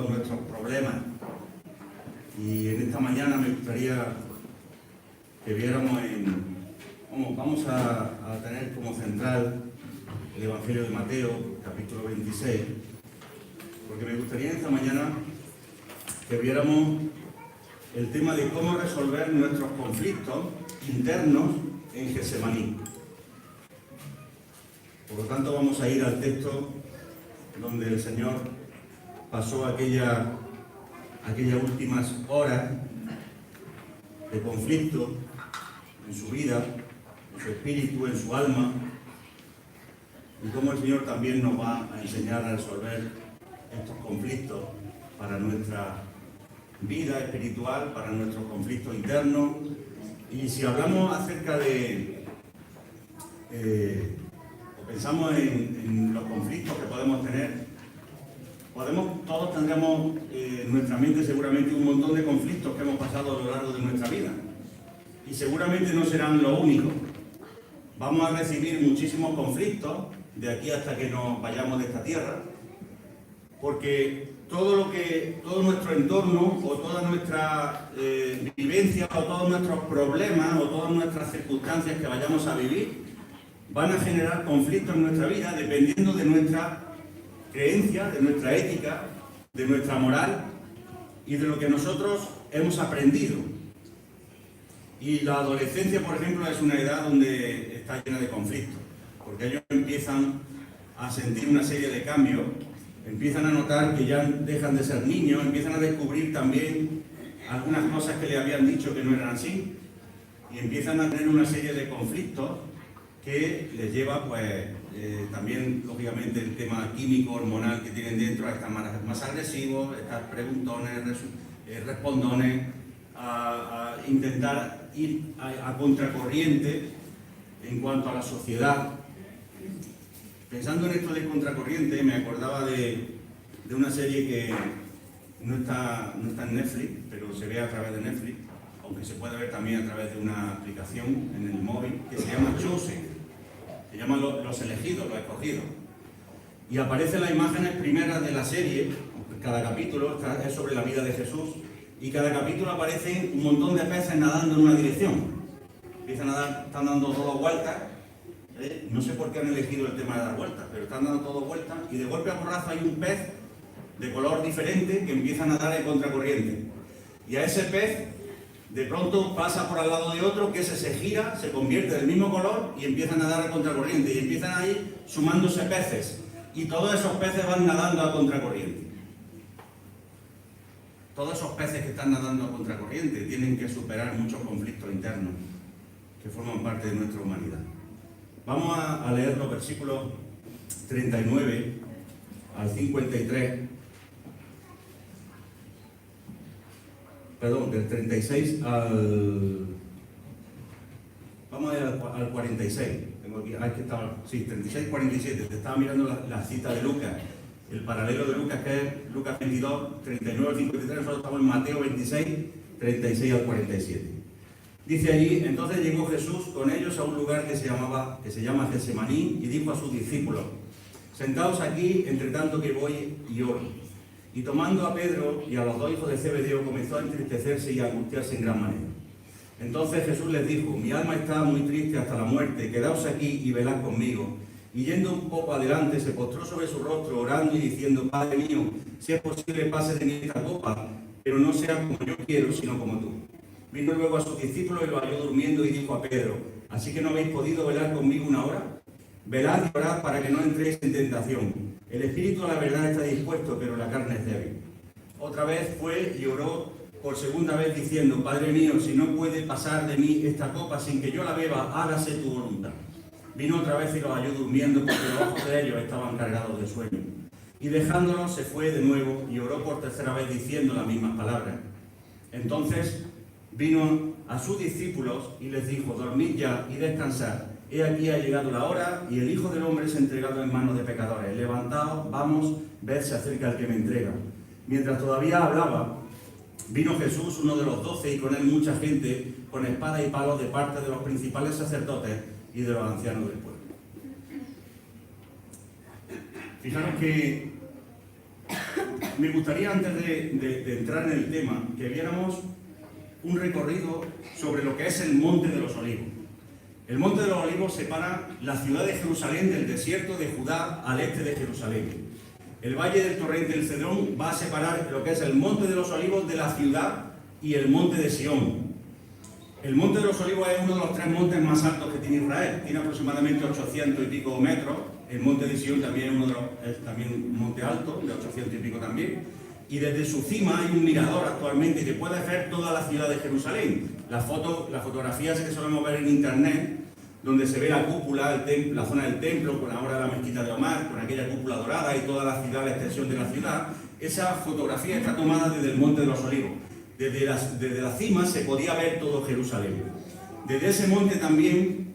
conflictos, nuestros problemas. Y en esta mañana me gustaría que viéramos vamos a tener como central el Evangelio de Mateo, capítulo 26, porque me gustaría en esta mañana que viéramos el tema de cómo resolver nuestros conflictos internos en Getsemaní. Por lo tanto, vamos a ir al texto donde el Señor pasó aquellas últimas horas de conflicto en su vida, en su espíritu, en su alma, y cómo el Señor también nos va a enseñar a resolver estos conflictos para nuestra vida espiritual, para nuestros conflictos internos. Y si hablamos acerca de, o pensamos en los conflictos que podemos tener, todos tendremos en nuestra mente seguramente un montón de conflictos que hemos pasado a lo largo de nuestra vida. Y seguramente no serán los únicos. Vamos a recibir muchísimos conflictos de aquí hasta que nos vayamos de esta tierra, porque todo nuestro entorno, o toda nuestra vivencia, o todos nuestros problemas, o todas nuestras circunstancias que vayamos a vivir, van a generar conflictos en nuestra vida dependiendo de nuestra creencia, de nuestra ética, de nuestra moral y de lo que nosotros hemos aprendido. Y la adolescencia, por ejemplo, es una edad donde está llena de conflictos, porque ellos empiezan a sentir una serie de cambios, empiezan a notar que ya dejan de ser niños, empiezan a descubrir también algunas cosas que le habían dicho que no eran así, y empiezan a tener una serie de conflictos que les lleva, pues, también, lógicamente, el tema químico, hormonal que tienen dentro, a estar más agresivos, a estar preguntones, respondones, a intentar ir a contracorriente en cuanto a la sociedad. Pensando en esto de contracorriente, me acordaba de una serie que no está en Netflix, pero se ve a través de Netflix, aunque se puede ver también a través de una aplicación en el móvil, que se llama Chosen. Se llaman los elegidos, los escogidos. Y aparecen las imágenes primeras de la serie. Cada capítulo es sobre la vida de Jesús, y cada capítulo aparecen un montón de peces nadando en una dirección. Empiezan a nadar, están dando todas vueltas. No sé por qué han elegido el tema de dar vueltas, pero están dando todas vueltas, y de golpe a porrazo hay un pez de color diferente que empieza a nadar en contracorriente. Y a ese pez de pronto pasa por al lado de otro, que ese se gira, se convierte del mismo color y empiezan a nadar a contracorriente, y empiezan a ir sumándose peces, y todos esos peces van nadando a contracorriente. Todos esos peces que están nadando a contracorriente tienen que superar muchos conflictos internos que forman parte de nuestra humanidad. Vamos a leer los versículos 39 al 53. Perdón, del 36 vamos a ir al 46. Tengo aquí, que estaba, sí, 36, 47. Te estaba mirando la cita de Lucas, el paralelo de Lucas, que es Lucas 22, 39 al 53. Nosotros estamos en Mateo 26, 36 al 47. Dice allí: entonces llegó Jesús con ellos a un lugar que se llama Getsemaní, y dijo a sus discípulos: sentaos aquí, entre tanto que voy y oro. Y tomando a Pedro y a los dos hijos de Zebedeo, comenzó a entristecerse y a angustiarse en gran manera. Entonces Jesús les dijo: mi alma está muy triste hasta la muerte, quedaos aquí y velad conmigo. Y yendo un poco adelante, se postró sobre su rostro, orando y diciendo: Padre mío, si es posible, pase de mí esta copa, pero no sea como yo quiero, sino como tú. Vino luego a sus discípulos y los halló durmiendo, y dijo a Pedro: ¿así que no habéis podido velar conmigo una hora? Velad y orad para que no entréis en tentación. El espíritu a la verdad está dispuesto, pero la carne es débil. Otra vez fue y oró por segunda vez diciendo: Padre mío, si no puede pasar de mí esta copa sin que yo la beba, hágase tu voluntad. Vino otra vez y los halló durmiendo, porque los ojos de ellos estaban cargados de sueño. Y dejándolos se fue de nuevo y oró por tercera vez diciendo las mismas palabras. Entonces vino a sus discípulos y les dijo: dormid ya y descansad. He aquí ha llegado la hora, y el Hijo del Hombre es entregado en manos de pecadores. Levantaos, vamos, ved, se acerca el que me entrega. Mientras todavía hablaba, vino Jesús, uno de los 12, y con él mucha gente, con espada y palos de parte de los principales sacerdotes y de los ancianos del pueblo. Fijaros que Me gustaría, antes de entrar en el tema, que viéramos un recorrido sobre lo que es el Monte de los Olivos. El Monte de los Olivos separa la ciudad de Jerusalén del desierto de Judá al este de Jerusalén. El valle del torrente del Cedrón va a separar lo que es el Monte de los Olivos de la ciudad y el Monte de Sión. El Monte de los Olivos es uno de los 3 montes más altos que tiene Israel. Tiene aproximadamente 800 y pico metros. El Monte de Sión también es también un monte alto, de 800 y pico también. Y desde su cima hay un mirador actualmente que puede ver toda la ciudad de Jerusalén. Las fotografías que solemos ver en internet, donde se ve la cúpula, la zona del templo, con ahora la mezquita de Omar, con aquella cúpula dorada y toda la ciudad, la extensión de la ciudad, esa fotografía está tomada desde el Monte de los Olivos. Desde la cima se podía ver todo Jerusalén. Desde ese monte también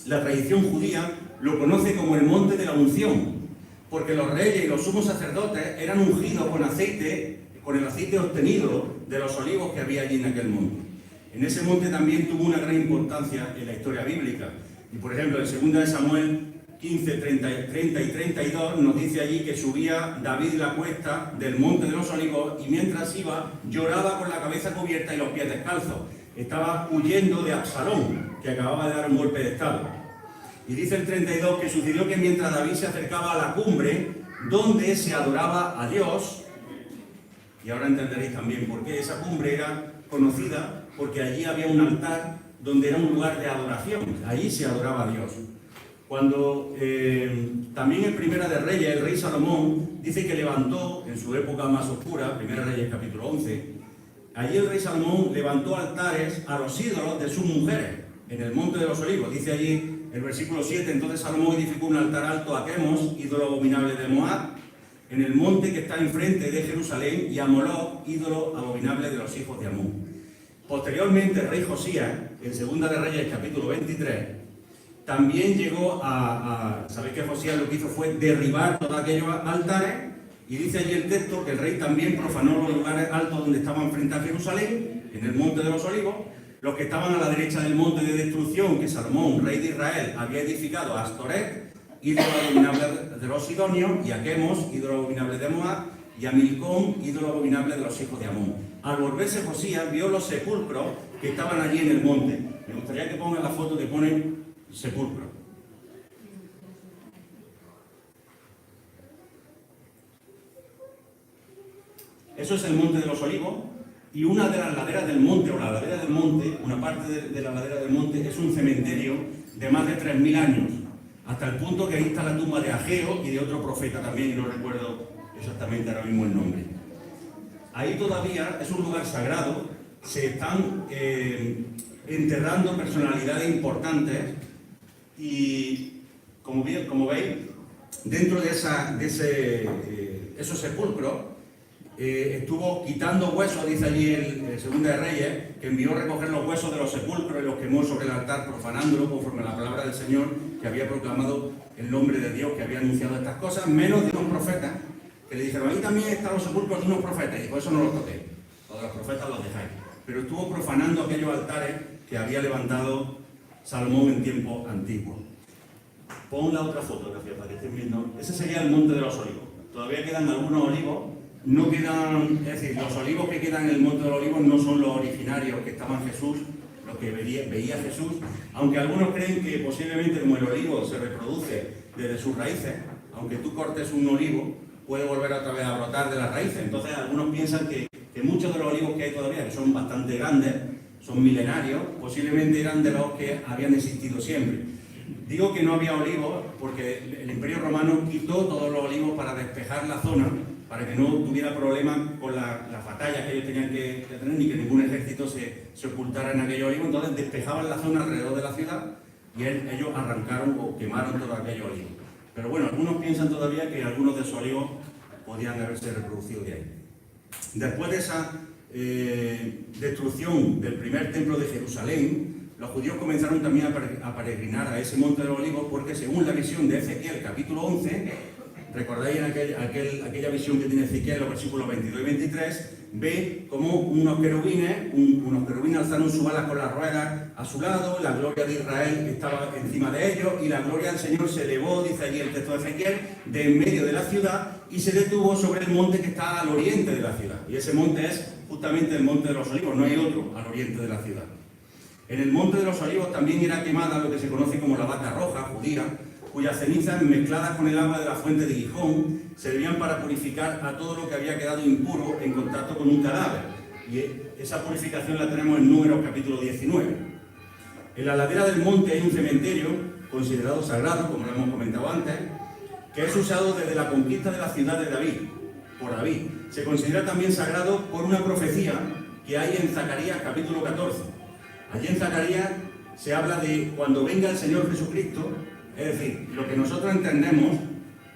la tradición judía lo conoce como el Monte de la Unción, porque los reyes y los sumos sacerdotes eran ungidos con el aceite obtenido de los olivos que había allí en aquel monte. En ese monte también tuvo una gran importancia en la historia bíblica. Y por ejemplo, en 2 Samuel 15, 30 y 32 nos dice allí que subía David la cuesta del Monte de los Olivos y mientras iba lloraba con la cabeza cubierta y los pies descalzos. Estaba huyendo de Absalón, que acababa de dar un golpe de estado. Y dice el 32 que sucedió que mientras David se acercaba a la cumbre, donde se adoraba a Dios, y ahora entenderéis también por qué esa cumbre era conocida, porque allí había un altar donde era un lugar de adoración, allí se adoraba a Dios. Cuando también en Primera de Reyes, el rey Salomón dice que levantó, en su época más oscura, Primera de Reyes capítulo 11, allí el rey Salomón levantó altares a los ídolos de sus mujeres, en el Monte de los Olivos. Dice allí el versículo 7, entonces Salomón edificó un altar alto a Quemos, ídolo abominable de Moab, en el monte que está enfrente de Jerusalén, y a Moloc, ídolo abominable de los hijos de Amón. Posteriormente, el rey Josías, en Segunda de Reyes capítulo 23, también llegó sabéis que Josías lo que hizo fue derribar todos aquellos altares, y dice allí el texto que el rey también profanó los lugares altos donde estaban frente a Jerusalén, en el Monte de los Olivos, los que estaban a la derecha del monte de destrucción que Salomón, rey de Israel, había edificado a Astoret, ídolo abominable de los sidonios, y a Quemos, ídolo abominable de Moab, y a Milcom, ídolo abominable de los hijos de Amón. Al volverse Josías, vio los sepulcros que estaban allí en el monte. Me gustaría que pongan la foto que pone sepulcro. Eso es el Monte de los Olivos, y una de las laderas del monte, o la ladera del monte, una parte de la ladera del monte, es un cementerio de más de 3000 años, hasta el punto que ahí está la tumba de Ageo y de otro profeta también, y no recuerdo exactamente ahora mismo el nombre. Ahí todavía es un lugar sagrado, se están enterrando personalidades importantes, y como veis, dentro de esos sepulcros, estuvo quitando huesos, dice allí el Segunda de Reyes, que envió a recoger los huesos de los sepulcros y los quemó sobre el altar, profanándolo conforme a la palabra del Señor, que había proclamado el nombre de Dios, que había anunciado estas cosas, menos de unos profetas, que le dijeron, ahí también están los sepulcros de unos profetas, y por eso no los toqué, todos los profetas los dejáis. Pero estuvo profanando aquellos altares que había levantado Salomón en tiempo antiguo. Pon la otra fotografía para que estén viendo. Ese sería el Monte de los Olivos. Todavía quedan algunos olivos. No quedan, es decir, los olivos que quedan en el Monte de los Olivos no son los originarios que estaban Jesús, los que veía Jesús, aunque algunos creen que posiblemente como el olivo se reproduce desde sus raíces, aunque tú cortes un olivo, puede volver otra vez a brotar de las raíces. Entonces algunos piensan que muchos de los olivos que hay todavía, que son bastante grandes, son milenarios, posiblemente eran de los que habían existido siempre. Digo que no había olivos porque el Imperio Romano quitó todos los olivos para despejar la zona, para que no tuviera problemas con las batallas que ellos tenían que tener, ni que ningún ejército se ocultara en aquellos olivos. Entonces despejaban la zona alrededor de la ciudad y ellos arrancaron o quemaron todos aquellos olivos. Pero bueno, algunos piensan todavía que algunos de esos olivos podían haberse reproducido de ahí. Después de esa destrucción del primer templo de Jerusalén, los judíos comenzaron también a peregrinar a ese monte de los olivos, porque según la visión de Ezequiel capítulo 11, recordáis en aquella visión que tiene Ezequiel, los versículos 22 y 23, ve como unos querubines alzaron sus alas con las ruedas a su lado, la gloria de Israel estaba encima de ellos, y la gloria del Señor se elevó, dice allí el texto de Ezequiel, de en medio de la ciudad, y se detuvo sobre el monte que está al oriente de la ciudad. Y ese monte es justamente el Monte de los Olivos, no hay otro al oriente de la ciudad. En el Monte de los Olivos también era quemada lo que se conoce como la vaca roja judía, cuyas cenizas mezcladas con el agua de la fuente de Gijón servían para purificar a todo lo que había quedado impuro en contacto con un cadáver. Y esa purificación la tenemos en Números capítulo 19. En la ladera del monte hay un cementerio considerado sagrado, como lo hemos comentado antes, que es usado desde la conquista de la ciudad de David, por David. Se considera también sagrado por una profecía que hay en Zacarías capítulo 14. Allí en Zacarías se habla de cuando venga el Señor Jesucristo, es decir, lo que nosotros entendemos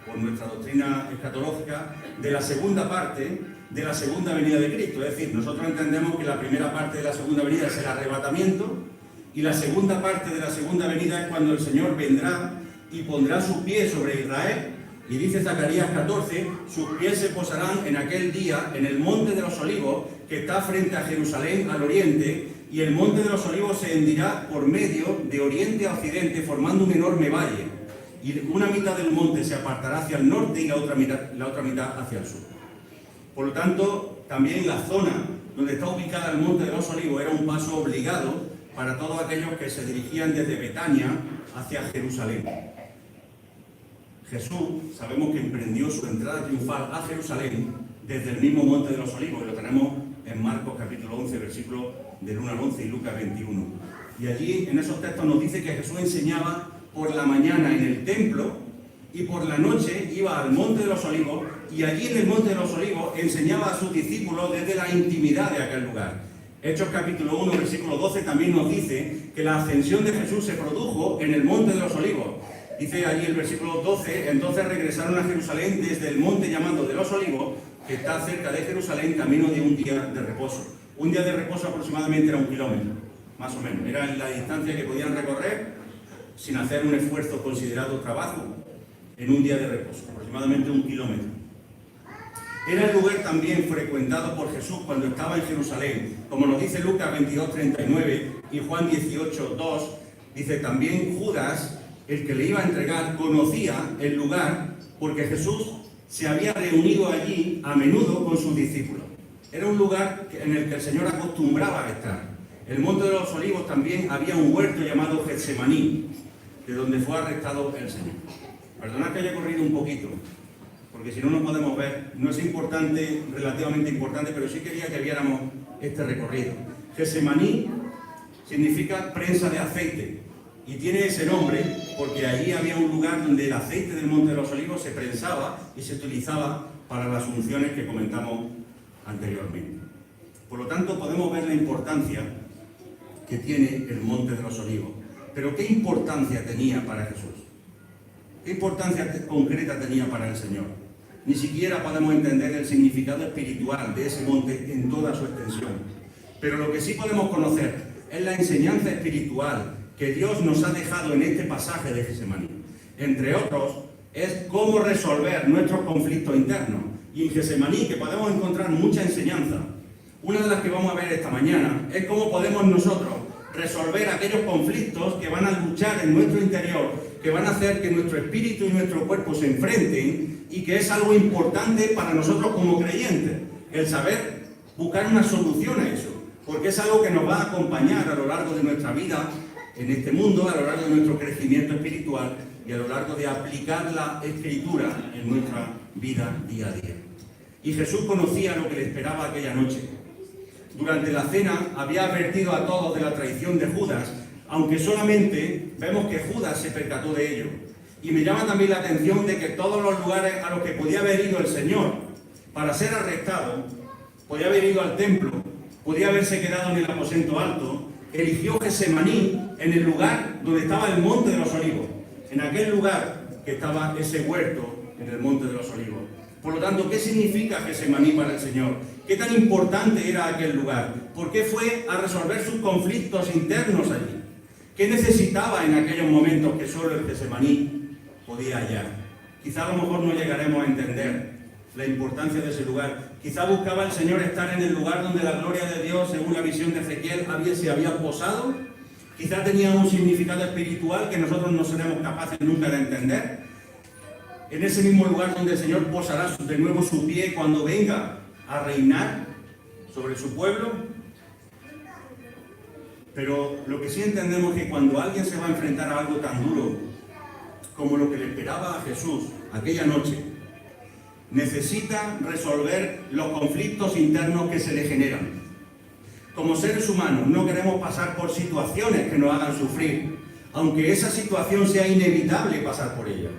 por nuestra doctrina escatológica de la segunda parte de la segunda venida de Cristo. Es decir, nosotros entendemos que la primera parte de la segunda venida es el arrebatamiento y la segunda parte de la segunda venida es cuando el Señor vendrá y pondrá sus pies sobre Israel. Y dice Zacarías 14, sus pies se posarán en aquel día en el Monte de los Olivos, que está frente a Jerusalén al oriente, y el Monte de los Olivos se hendirá por medio de oriente a occidente, formando un enorme valle. Y una mitad del monte se apartará hacia el norte y la otra mitad hacia el sur. Por lo tanto, también la zona donde está ubicada el Monte de los Olivos era un paso obligado para todos aquellos que se dirigían desde Betania hacia Jerusalén. Jesús, sabemos que emprendió su entrada triunfal a Jerusalén desde el mismo Monte de los Olivos, y lo tenemos en Marcos capítulo 11, versículos del 1 al 11 y Lucas 21. Y allí, en esos textos, nos dice que Jesús enseñaba por la mañana en el templo y por la noche iba al Monte de los Olivos, y allí en el Monte de los Olivos enseñaba a sus discípulos desde la intimidad de aquel lugar. Hechos capítulo 1, versículo 12 también nos dice que la ascensión de Jesús se produjo en el Monte de los Olivos. Dice allí el versículo 12, entonces regresaron a Jerusalén desde el monte llamado de los Olivos, que está cerca de Jerusalén, camino de un día de reposo. Un día de reposo aproximadamente era 1 kilómetro, más o menos. Era la distancia que podían recorrer sin hacer un esfuerzo considerado trabajo en un día de reposo, aproximadamente 1 kilómetro. Era el lugar también frecuentado por Jesús cuando estaba en Jerusalén. Como nos dice Lucas 22:39 y Juan 18:2, dice también Judas, el que le iba a entregar, conocía el lugar porque Jesús se había reunido allí a menudo con sus discípulos. Era un lugar en el que el Señor acostumbraba a estar. En el Monte de los Olivos también había un huerto llamado Getsemaní, de donde fue arrestado el Señor. Perdonad que haya corrido un poquito, porque si no nos podemos ver. No es importante, relativamente importante, pero sí quería que viéramos este recorrido. Getsemaní significa prensa de aceite, y tiene ese nombre porque allí había un lugar donde el aceite del Monte de los Olivos se prensaba y se utilizaba para las unciones que comentamos anteriormente. Por lo tanto, podemos ver la importancia que tiene el Monte de los Olivos. Pero ¿qué importancia tenía para Jesús? ¿Qué importancia concreta tenía para el Señor? Ni siquiera podemos entender el significado espiritual de ese monte en toda su extensión. Pero lo que sí podemos conocer es la enseñanza espiritual que Dios nos ha dejado en este pasaje de Getsemaní. Entre otros, es cómo resolver nuestros conflictos internos. Y en Getsemaní, que podemos encontrar mucha enseñanza, una de las que vamos a ver esta mañana es cómo podemos nosotros resolver aquellos conflictos que van a luchar en nuestro interior, que van a hacer que nuestro espíritu y nuestro cuerpo se enfrenten, y que es algo importante para nosotros como creyentes, el saber buscar una solución a eso, porque es algo que nos va a acompañar a lo largo de nuestra vida en este mundo, a lo largo de nuestro crecimiento espiritual y a lo largo de aplicar la Escritura en nuestra vida día a día. Y Jesús conocía lo que le esperaba aquella noche. Durante la cena había advertido a todos de la traición de Judas, aunque solamente vemos que Judas se percató de ello. Y me llama también la atención de que todos los lugares a los que podía haber ido el Señor para ser arrestado, podía haber ido al templo, podía haberse quedado en el aposento alto, eligió Getsemaní en el lugar donde estaba el Monte de los Olivos, en aquel lugar que estaba ese huerto en el Monte de los Olivos. Por lo tanto, ¿qué significa Getsemaní para el Señor? ¿Qué tan importante era aquel lugar? ¿Por qué fue a resolver sus conflictos internos allí? ¿Qué necesitaba en aquellos momentos que solo el Getsemaní podía hallar? Quizá a lo mejor no llegaremos a entender la importancia de ese lugar. Quizá buscaba el Señor estar en el lugar donde la gloria de Dios, según la visión de Ezequiel, se había posado. Quizá tenía un significado espiritual que nosotros no seremos capaces nunca de entender. en ese mismo lugar donde el Señor posará de nuevo su pie cuando venga a reinar sobre su pueblo. Pero lo que sí entendemos es que cuando alguien se va a enfrentar a algo tan duro como lo que le esperaba a Jesús aquella noche, necesita resolver los conflictos internos que se le generan. Como seres humanos no queremos pasar por situaciones que nos hagan sufrir, aunque esa situación sea inevitable pasar por ella.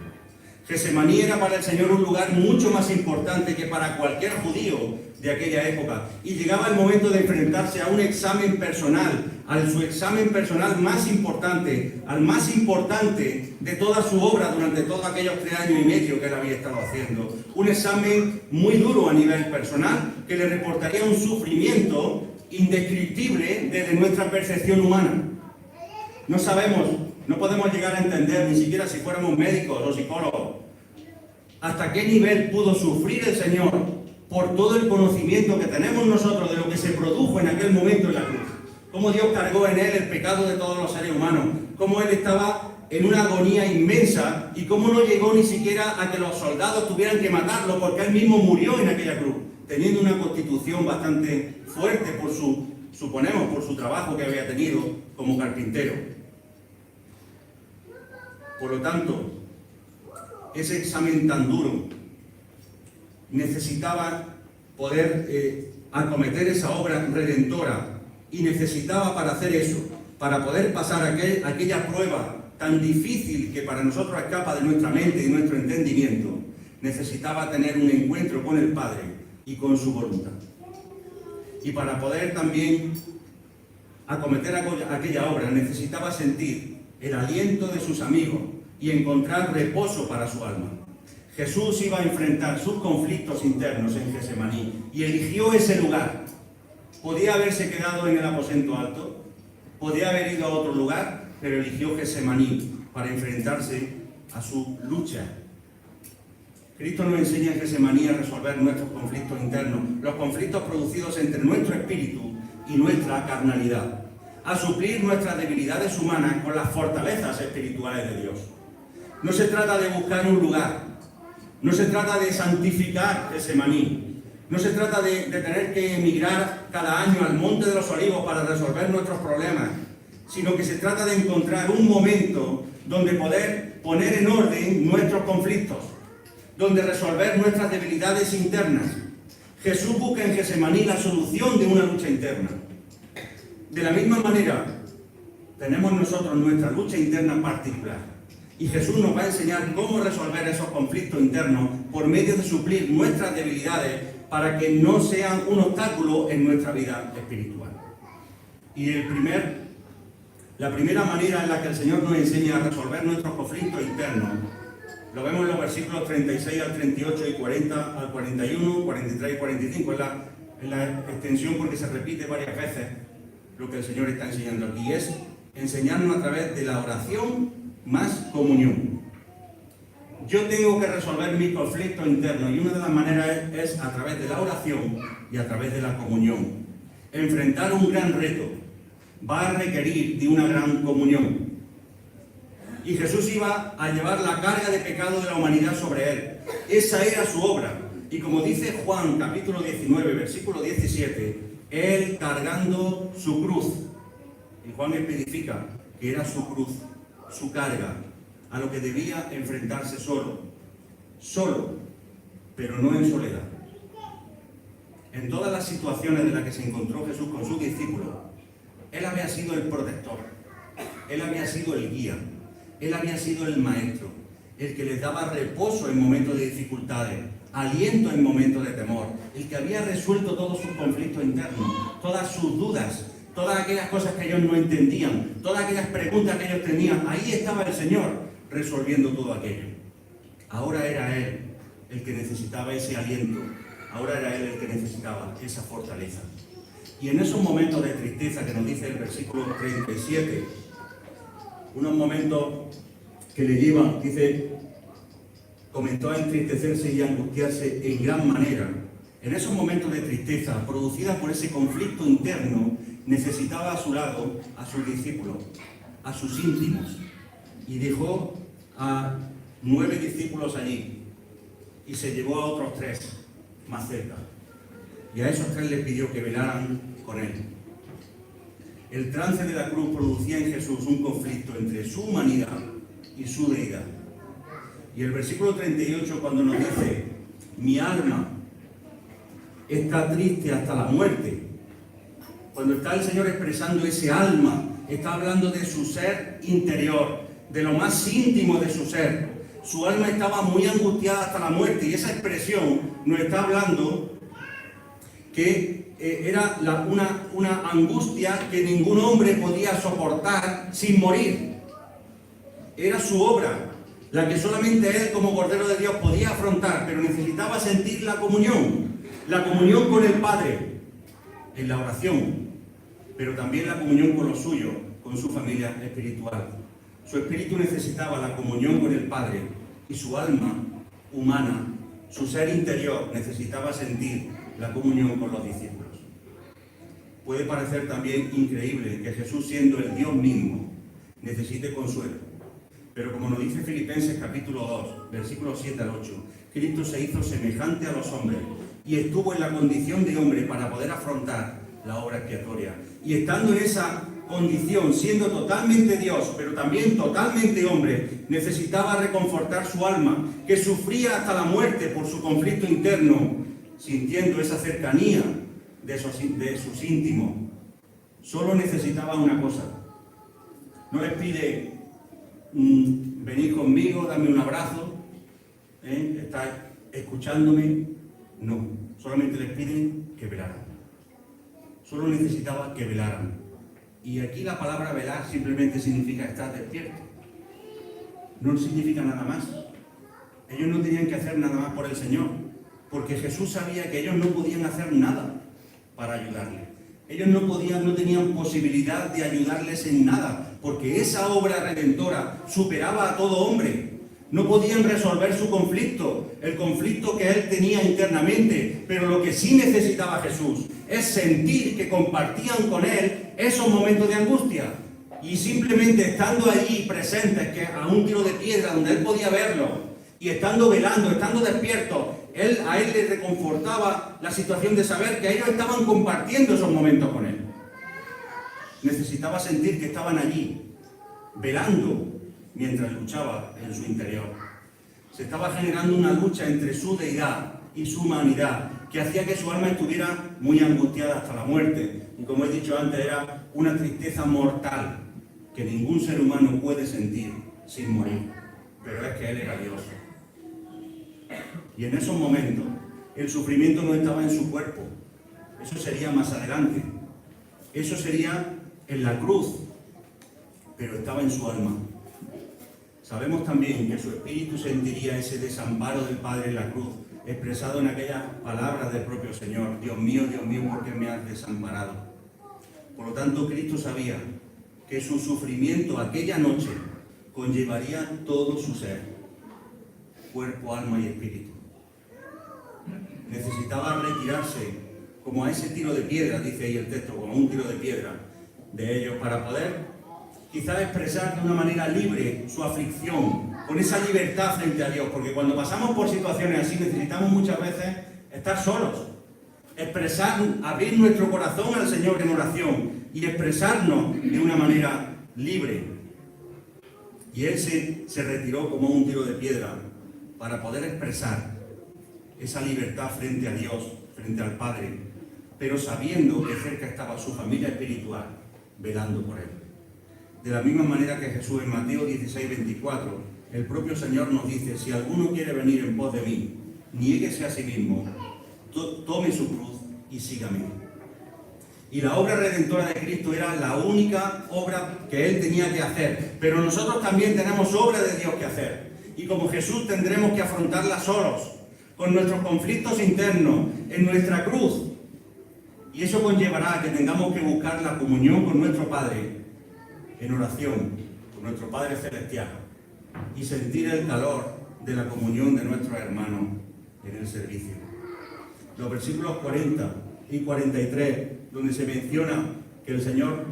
Getsemaní era para el Señor un lugar mucho más importante que para cualquier judío de aquella época. Y llegaba el momento de enfrentarse a un examen personal, a su examen personal más importante, al más importante de toda su obra durante todos aquellos 3 años y medio que él había estado haciendo. Un examen muy duro a nivel personal que le reportaría un sufrimiento indescriptible desde nuestra percepción humana. No sabemos, no podemos llegar a entender, ni siquiera si fuéramos médicos o psicólogos, hasta qué nivel pudo sufrir el Señor por todo el conocimiento que tenemos nosotros de lo que se produjo en aquel momento en la cruz. Cómo Dios cargó en él el pecado de todos los seres humanos, cómo él estaba en una agonía inmensa y cómo no llegó ni siquiera a que los soldados tuvieran que matarlo porque él mismo murió en aquella cruz, teniendo una constitución bastante fuerte por su trabajo que había tenido como carpintero. Por lo tanto, ese examen tan duro necesitaba poder acometer esa obra redentora y necesitaba para hacer eso, para poder pasar aquella prueba tan difícil que para nosotros escapa de nuestra mente y nuestro entendimiento, necesitaba tener un encuentro con el Padre y con su voluntad. Y para poder también acometer aquella obra necesitaba sentir el aliento de sus amigos y encontrar reposo para su alma. Jesús iba a enfrentar sus conflictos internos en Getsemaní y eligió ese lugar. Podía haberse quedado en el aposento alto, podía haber ido a otro lugar, pero eligió Getsemaní para enfrentarse a su lucha. Cristo nos enseña en Getsemaní a resolver nuestros conflictos internos, los conflictos producidos entre nuestro espíritu y nuestra carnalidad, a suplir nuestras debilidades humanas con las fortalezas espirituales de Dios. No se trata de buscar un lugar, no se trata de santificar Getsemaní, no se trata de tener que emigrar cada año al Monte de los Olivos para resolver nuestros problemas, sino que se trata de encontrar un momento donde poder poner en orden nuestros conflictos, donde resolver nuestras debilidades internas. Jesús busca en Getsemaní la solución de una lucha interna. De la misma manera, tenemos nosotros nuestra lucha interna particular. Y Jesús nos va a enseñar cómo resolver esos conflictos internos por medio de suplir nuestras debilidades para que no sean un obstáculo en nuestra vida espiritual. Y la primera manera en la que el Señor nos enseña a resolver nuestros conflictos internos, lo vemos en los versículos 36 al 38 y 40 al 41, 43 y 45, en la extensión porque se repite varias veces lo que el Señor está enseñando aquí, es enseñarnos a través de la oración más comunión. Yo tengo que resolver mis conflictos internos y una de las maneras es a través de la oración y a través de la comunión. Enfrentar un gran reto va a requerir de una gran comunión. Y Jesús iba a llevar la carga de pecado de la humanidad sobre él. Esa era su obra. Y como dice Juan, capítulo 19, versículo 17, él cargando su cruz. Y Juan especifica que era su cruz, su carga, a lo que debía enfrentarse solo, pero no en soledad. En todas las situaciones en las que se encontró Jesús con sus discípulos, él había sido el protector, él había sido el guía, él había sido el maestro, el que les daba reposo en momentos de dificultades, aliento en momentos de temor, el que había resuelto todos sus conflictos internos, todas sus dudas, todas aquellas cosas que ellos no entendían, todas aquellas preguntas que ellos tenían. Ahí estaba el Señor resolviendo todo aquello. Ahora era Él el que necesitaba ese aliento, ahora era Él el que necesitaba esa fortaleza. Y en esos momentos de tristeza que nos dice el versículo 37, unos momentos que le llevan, dice, comenzó a entristecerse y a angustiarse en gran manera. En esos momentos de tristeza, producida por ese conflicto interno, necesitaba a su lado a sus discípulos, a sus íntimos, y dejó a 9 discípulos allí, y se llevó a otros 3 más cerca. Y a esos 3 les pidió que velaran con él. El trance de la cruz producía en Jesús un conflicto entre su humanidad y su deidad. Y el versículo 38, cuando nos dice, mi alma está triste hasta la muerte, cuando está el Señor expresando ese alma, está hablando de su ser interior, de lo más íntimo de su ser. Su alma estaba muy angustiada hasta la muerte, y esa expresión nos está hablando que era una angustia que ningún hombre podía soportar sin morir. Era su obra, la que solamente él como Cordero de Dios podía afrontar, pero necesitaba sentir la comunión con el Padre en la oración, pero también la comunión con los suyos, con su familia espiritual. Su espíritu necesitaba la comunión con el Padre y su alma humana, su ser interior, necesitaba sentir la comunión con los discípulos. Puede parecer también increíble que Jesús, siendo el Dios mismo, necesite consuelo. Pero como nos dice Filipenses capítulo 2, versículos 7 al 8, Cristo se hizo semejante a los hombres y estuvo en la condición de hombre para poder afrontar la obra expiatoria. Y estando en esa condición, siendo totalmente Dios, pero también totalmente hombre, necesitaba reconfortar su alma, que sufría hasta la muerte por su conflicto interno, sintiendo esa cercanía de sus íntimos. Solo necesitaba una cosa. No les pide, venid conmigo, dame un abrazo, ¿estáis escuchándome? No, solamente les piden que velaran. Solo necesitaba que velaran. Y aquí la palabra velar simplemente significa estar despierto. No significa nada más. Ellos no tenían que hacer nada más por el Señor, porque Jesús sabía que ellos no podían hacer nada para ayudarle. Ellos no tenían posibilidad de ayudarles en nada, porque esa obra redentora superaba a todo hombre. No podían resolver su conflicto, el conflicto que él tenía internamente, pero lo que sí necesitaba Jesús es sentir que compartían con él esos momentos de angustia. Y simplemente estando allí presentes, que a un tiro de piedra donde él podía verlo, y estando velando, estando despierto, a él le reconfortaba la situación de saber que ellos estaban compartiendo esos momentos con él. Necesitaba sentir que estaban allí, velando, mientras luchaba en su interior. Se estaba generando una lucha entre su deidad y su humanidad, que hacía que su alma estuviera muy angustiada hasta la muerte. Y como he dicho antes, era una tristeza mortal que ningún ser humano puede sentir sin morir. Pero es que él era Dios. Y en esos momentos, el sufrimiento no estaba en su cuerpo. Eso sería más adelante. Eso sería en la cruz. Pero estaba en su alma. Sabemos también que su espíritu sentiría ese desamparo del Padre en la cruz, expresado en aquellas palabras del propio Señor: Dios mío, ¿por qué me has desamparado? Por lo tanto, Cristo sabía que su sufrimiento aquella noche conllevaría todo su ser, cuerpo, alma y espíritu. Necesitaba retirarse, como a ese tiro de piedra, dice ahí el texto, como a un tiro de piedra de ellos, para poder quizás expresar de una manera libre su aflicción, con esa libertad frente a Dios, porque cuando pasamos por situaciones así necesitamos muchas veces estar solos, expresar, abrir nuestro corazón al Señor en oración y expresarnos de una manera libre. Y él se retiró como un tiro de piedra para poder expresar esa libertad frente a Dios, frente al Padre, pero sabiendo que cerca estaba su familia espiritual, velando por él. De la misma manera que Jesús en Mateo 16, 24, el propio Señor nos dice: si alguno quiere venir en pos de mí, niéguese a sí mismo, tome su cruz y sígame. Y la obra redentora de Cristo era la única obra que él tenía que hacer, pero nosotros también tenemos obra de Dios que hacer. Y como Jesús tendremos que afrontarla solos, con nuestros conflictos internos, en nuestra cruz. Y eso conllevará a que tengamos que buscar la comunión con nuestro Padre, en oración con nuestro Padre Celestial, y sentir el calor de la comunión de nuestros hermanos en el servicio. Los versículos 40 y 43, donde se menciona que el Señor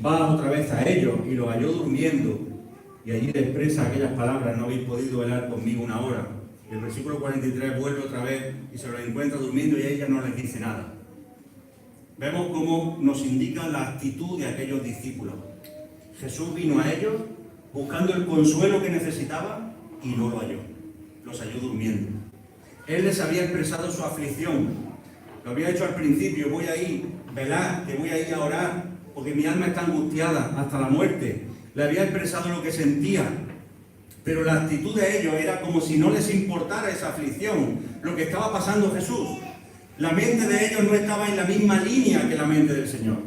va otra vez a ellos y los halló durmiendo, y allí le expresa aquellas palabras: no habéis podido velar conmigo una hora. El versículo 43 vuelve otra vez y se los encuentra durmiendo y ella no les dice nada. Vemos cómo nos indica la actitud de aquellos discípulos. Jesús vino a ellos buscando el consuelo que necesitaba y no lo halló. Los halló durmiendo. Él les había expresado su aflicción. Lo había hecho al principio: voy a ir, velad, que voy a ir a orar, porque mi alma está angustiada hasta la muerte. Le había expresado lo que sentía, pero la actitud de ellos era como si no les importara esa aflicción, lo que estaba pasando Jesús. La mente de ellos no estaba en la misma línea que la mente del Señor.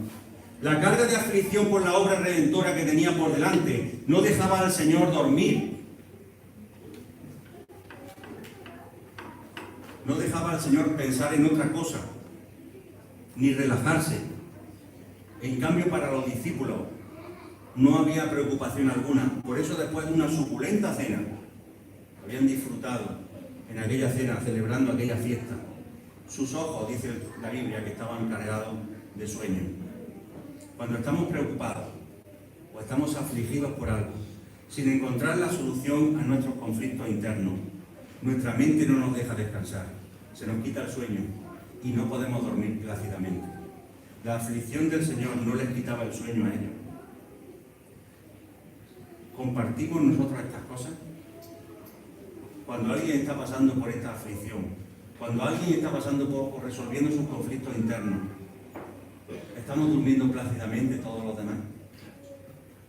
La carga de aflicción por la obra redentora que tenía por delante no dejaba al Señor dormir. No dejaba al Señor pensar en otra cosa, ni relajarse. En cambio, para los discípulos no había preocupación alguna. Por eso, después de una suculenta cena, habían disfrutado en aquella cena, celebrando aquella fiesta. Sus ojos, dice la Biblia, que estaban cargados de sueño. Cuando estamos preocupados o estamos afligidos por algo, sin encontrar la solución a nuestros conflictos internos, nuestra mente no nos deja descansar, se nos quita el sueño y no podemos dormir plácidamente. La aflicción del Señor no les quitaba el sueño a ellos. ¿Compartimos nosotros estas cosas? Cuando alguien está pasando por esta aflicción, cuando alguien está pasando por resolviendo sus conflictos internos, ¿estamos durmiendo plácidamente todos los demás?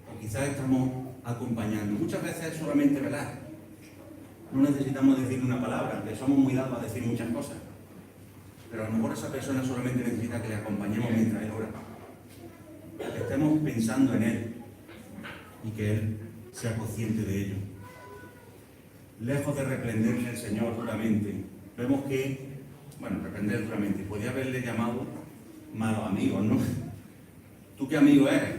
O quizás estamos acompañando. Muchas veces es solamente velar. No necesitamos decir una palabra, que somos muy dados a decir muchas cosas. Pero a lo mejor esa persona solamente necesita que le acompañemos mientras él ora. Que estemos pensando en él y que él sea consciente de ello. Lejos de reprenderle el Señor duramente, vemos que, reprender duramente, podría haberle llamado malos amigos, ¿no? ¿Tú qué amigo eres?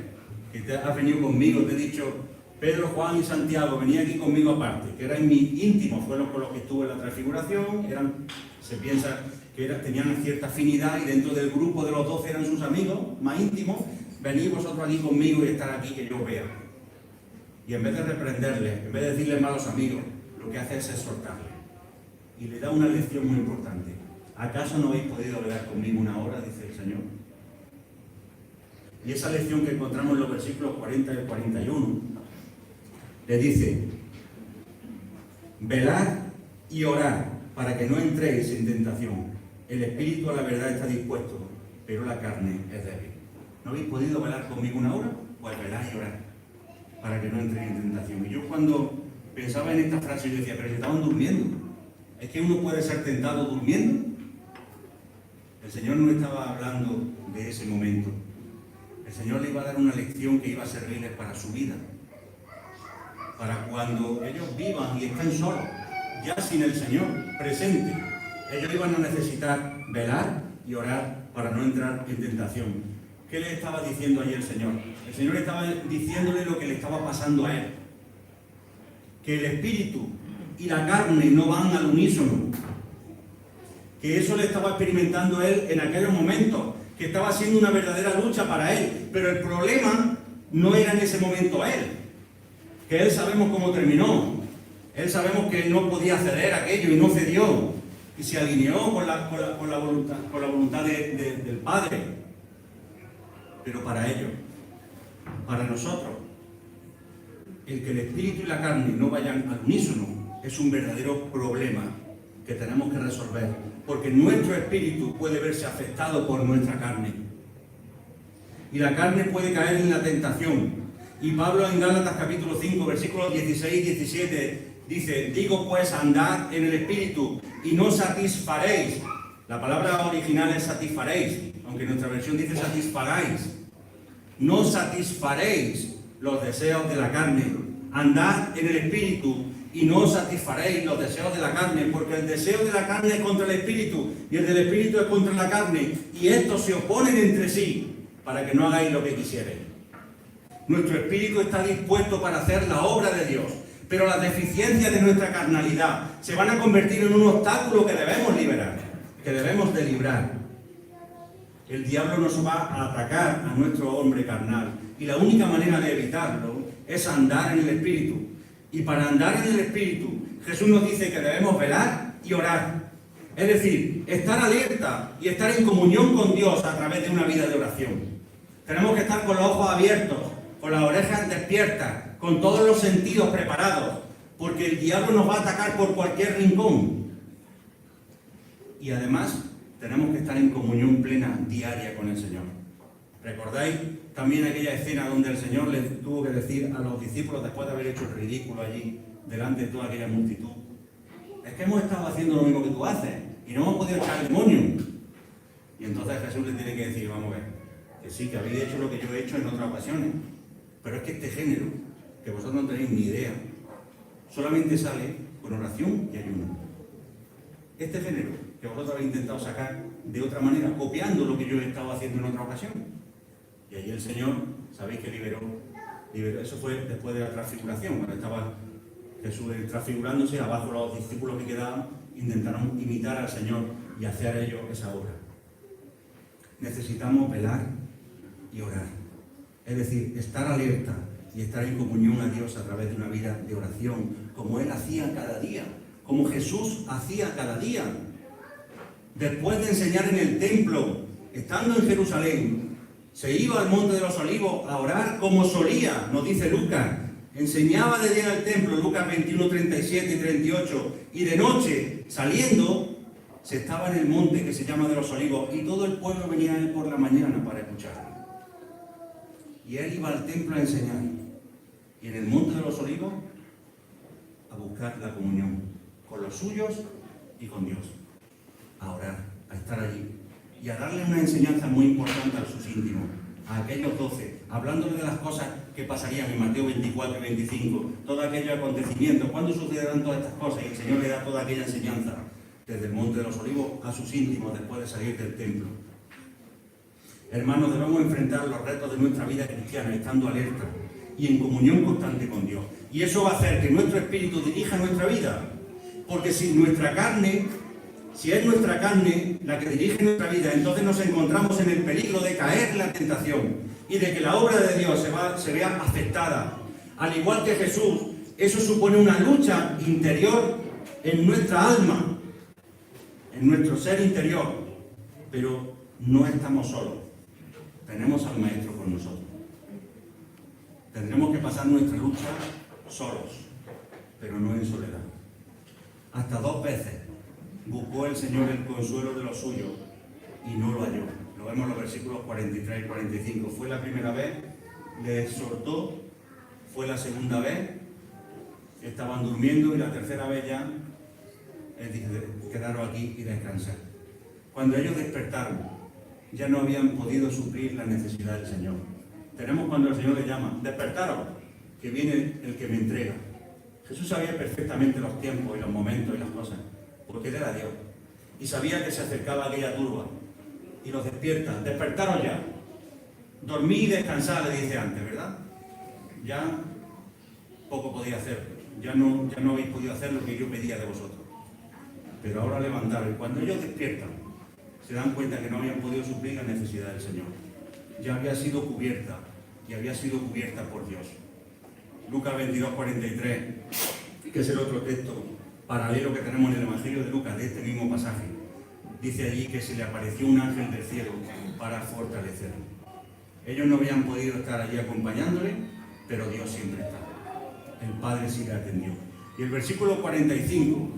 Que te has venido conmigo, te he dicho, Pedro, Juan y Santiago, venía aquí conmigo aparte, que eran mis íntimos, fueron con los que estuve en la transfiguración, se piensa que tenían cierta afinidad y dentro del grupo de los 12 eran sus amigos más íntimos. Venid vosotros aquí conmigo y estar aquí que yo vea. Y en vez de reprenderles, en vez de decirles malos amigos, lo que hace es exhortarles. Y le da una lección muy importante. ¿Acaso no habéis podido velar conmigo una hora?, dice el Señor. Y esa lección que encontramos en los versículos 40 y 41, le dice: velad y orad para que no entréis en tentación. El espíritu a la verdad está dispuesto, pero la carne es débil. ¿No habéis podido velar conmigo una hora? Pues velad y orad para que no entréis en tentación. Y yo cuando pensaba en esta frase, yo decía, pero si estaban durmiendo. ¿Es que uno puede ser tentado durmiendo? El Señor no estaba hablando de ese momento. El Señor le iba a dar una lección que iba a servirles para su vida. Para cuando ellos vivan y estén solos, ya sin el Señor presente, ellos iban a necesitar velar y orar para no entrar en tentación. ¿Qué le estaba diciendo ahí el Señor? El Señor estaba diciéndole lo que le estaba pasando a él. Que el espíritu y la carne no van al unísono. Que eso le estaba experimentando él en aquellos momentos, que estaba siendo una verdadera lucha para él. Pero el problema no era en ese momento él. Que él sabemos cómo terminó. Él sabemos que no podía ceder a aquello y no cedió. Y se alineó con la voluntad del Padre. Pero para ellos, para nosotros, el que el espíritu y la carne no vayan al unísono es un verdadero problema que tenemos que resolver, porque nuestro espíritu puede verse afectado por nuestra carne. Y la carne puede caer en la tentación. Y Pablo en Gálatas capítulo 5, versículos 16 y 17 dice: digo pues, andad en el espíritu y no satisfaréis. La palabra original es satisfaréis, aunque nuestra versión dice satisfaráis. No satisfaréis los deseos de la carne. Andad en el espíritu y no satisfaréis los deseos de la carne, porque el deseo de la carne es contra el espíritu y el del espíritu es contra la carne, y estos se oponen entre sí para que no hagáis lo que quisierais. Nuestro espíritu está dispuesto para hacer la obra de Dios, pero las deficiencias de nuestra carnalidad se van a convertir en un obstáculo que debemos liberar, que debemos de librar. El diablo nos va a atacar a nuestro hombre carnal, y la única manera de evitarlo es andar en el espíritu. Y para andar en el espíritu, Jesús nos dice que debemos velar y orar. Es decir, estar alerta y estar en comunión con Dios a través de una vida de oración. Tenemos que estar con los ojos abiertos, con las orejas despiertas, con todos los sentidos preparados, porque el diablo nos va a atacar por cualquier rincón. Y además, tenemos que estar en comunión plena, diaria con el Señor. ¿Recordáis también aquella escena donde el Señor les tuvo que decir a los discípulos, después de haber hecho el ridículo allí, delante de toda aquella multitud? Es que hemos estado haciendo lo mismo que tú haces y no hemos podido echar el demonio. Y entonces Jesús les tiene que decir, vamos a ver, que sí, que habéis hecho lo que yo he hecho en otras ocasiones, pero es que este género, que vosotros no tenéis ni idea, solamente sale con oración y ayuno. Este género que vosotros habéis intentado sacar de otra manera, copiando lo que yo he estado haciendo en otra ocasión. Y allí el Señor, sabéis que liberó. Eso fue después de la transfiguración, cuando estaba Jesús transfigurándose, abajo los discípulos que quedaban intentaron imitar al Señor y hacer ellos esa obra. Necesitamos velar y orar. Es decir, estar alerta y estar en comunión a Dios a través de una vida de oración, como Él hacía cada día, como Jesús hacía cada día. Después de enseñar en el templo, estando en Jerusalén, se iba al Monte de los Olivos a orar como solía, nos dice Lucas. Enseñaba de día en el templo, Lucas 21, 37 y 38, y de noche, saliendo, se estaba en el monte que se llama de los Olivos, y todo el pueblo venía a él por la mañana para escucharlo. Y él iba al templo a enseñar, y en el monte de los Olivos a buscar la comunión con los suyos y con Dios, a orar, a estar allí, y a darle una enseñanza muy importante a sus íntimos, a aquellos 12, hablándole de las cosas que pasarían en Mateo 24 y 25, todos aquellos acontecimientos, cuándo sucederán todas estas cosas, y el Señor le da toda aquella enseñanza desde el Monte de los Olivos a sus íntimos después de salir del templo. Hermanos, debemos enfrentar los retos de nuestra vida cristiana estando alerta y en comunión constante con Dios. Y eso va a hacer que nuestro espíritu dirija nuestra vida, porque si es nuestra carne la que dirige nuestra vida, entonces nos encontramos en el peligro de caer en la tentación y de que la obra de Dios se vea afectada. Al igual que Jesús, eso supone una lucha interior en nuestra alma, en nuestro ser interior, pero no estamos solos. Tenemos al Maestro con nosotros. Tendremos que pasar nuestra lucha solos, pero no en soledad. Hasta 2 veces buscó el Señor el consuelo de los suyos y no lo halló. Lo vemos en los versículos 43 y 45. Fue la primera vez, le exhortó, fue la segunda vez, estaban durmiendo, y la tercera vez ya, él dice, quedaros aquí y descansar. Cuando ellos despertaron, ya no habían podido suplir la necesidad del Señor. Tenemos cuando el Señor le llama, despertaros, que viene el que me entrega. Jesús sabía perfectamente los tiempos y los momentos y las cosas, porque Él era Dios. Y sabía que se acercaba aquella turba. Y los despierta, despertaros ya. Dormí y descansad, le dice antes, ¿verdad? Ya poco podía hacer. Ya no habéis podido hacer lo que yo pedía de vosotros. Pero ahora levantaros. Y cuando ellos despiertan, se dan cuenta que no habían podido suplir la necesidad del Señor. Ya había sido cubierta, y había sido cubierta por Dios. Lucas 22, 43, que es el otro texto paralelo que tenemos en el Evangelio de Lucas, de este mismo pasaje. Dice allí que se le apareció un ángel del cielo para fortalecerlo. Ellos no habían podido estar allí acompañándole, pero Dios siempre está. El Padre sí le atendió. Y el versículo 45,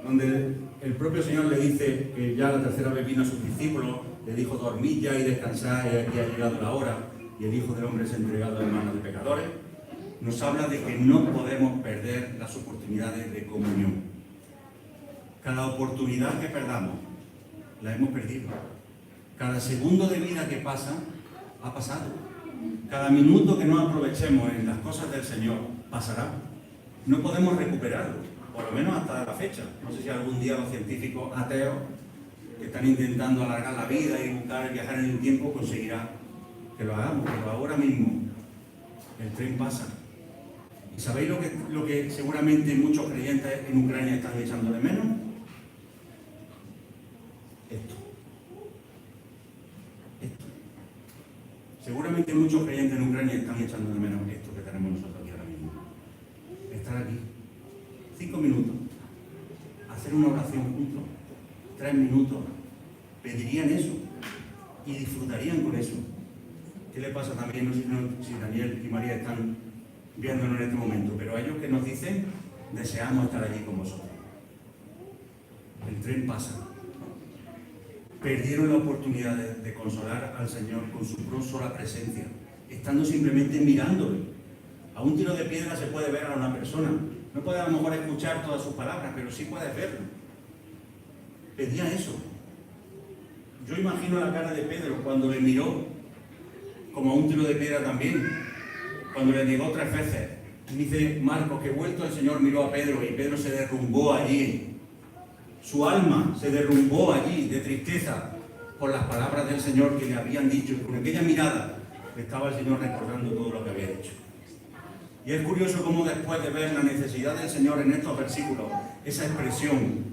donde el propio Señor le dice que ya la tercera vez vino a sus discípulos, le dijo, dormid ya y descansad, y aquí ha llegado la hora, y el Hijo del Hombre es entregado en manos de pecadores, nos habla de que no podemos perder las oportunidades de comunión. Cada oportunidad que perdamos, la hemos perdido. Cada segundo de vida que pasa, ha pasado. Cada minuto que no aprovechemos en las cosas del Señor, pasará. No podemos recuperarlo, por lo menos hasta la fecha. No sé si algún día los científicos ateos que están intentando alargar la vida y buscar viajar en el tiempo conseguirán que lo hagamos, pero ahora mismo el tren pasa. ¿Y sabéis lo que seguramente muchos creyentes en Ucrania están echando de menos? Esto. Seguramente muchos creyentes en Ucrania están echando de menos esto que tenemos nosotros aquí ahora mismo. Estar aquí. 5 minutos. y disfrutarían con eso. ¿Qué le pasa también? No sé si Daniel y María están viéndonos en este momento, pero a ellos que nos dicen, deseamos estar allí con vosotros. El tren pasa. Perdieron la oportunidad de consolar al Señor con su sola presencia, estando simplemente mirándole. A un tiro de piedra se puede ver a una persona. No puede a lo mejor escuchar todas sus palabras, pero sí puedes verlo. Pedía eso. Yo imagino la cara de Pedro cuando le miró, como a un tiro de piedra también, cuando le negó 3 veces. Dice Marcos que vuelto el Señor miró a Pedro y Pedro se derrumbó allí. Su alma se derrumbó allí de tristeza por las palabras del Señor que le habían dicho. Y con aquella mirada estaba el Señor recordando todo lo que había hecho. Y es curioso cómo después de ver la necesidad del Señor en estos versículos, esa expresión,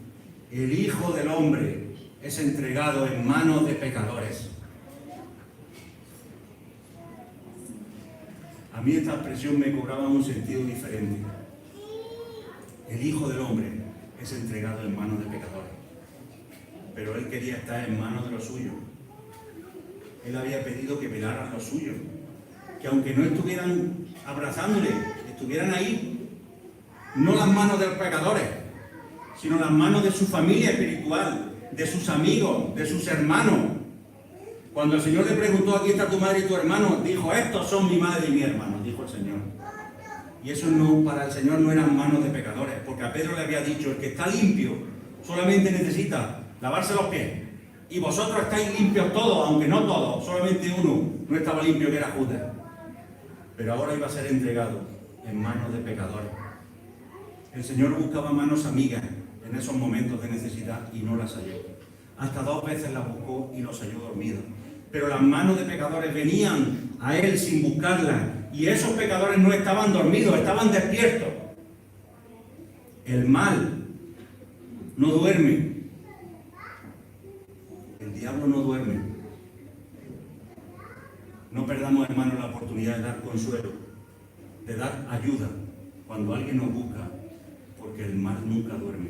el Hijo del Hombre es entregado en manos de pecadores. A mí esta expresión me cobraba un sentido diferente. El Hijo del Hombre es entregado en manos de pecadores. Pero Él quería estar en manos de los suyos. Él había pedido que velaran los suyos. Que aunque no estuvieran abrazándole, estuvieran ahí, no las manos de los pecadores, sino las manos de su familia espiritual, de sus amigos, de sus hermanos. Cuando el Señor le preguntó, aquí está tu madre y tu hermano, dijo, estos son mi madre y mi hermano, dijo el Señor. Y eso no, para el Señor no eran manos de pecadores, porque a Pedro le había dicho, el que está limpio solamente necesita lavarse los pies. Y vosotros estáis limpios todos, aunque no todos, solamente uno no estaba limpio, que era Judas. Pero ahora iba a ser entregado en manos de pecadores. El Señor buscaba manos amigas en esos momentos de necesidad y no las halló. Hasta 2 veces las buscó y los halló dormidos. Pero las manos de pecadores venían a Él sin buscarlas, y esos pecadores no estaban dormidos, estaban despiertos. El mal no duerme. El diablo no duerme. No perdamos, hermanos, la oportunidad de dar consuelo, de dar ayuda cuando alguien nos busca, porque el mal nunca duerme.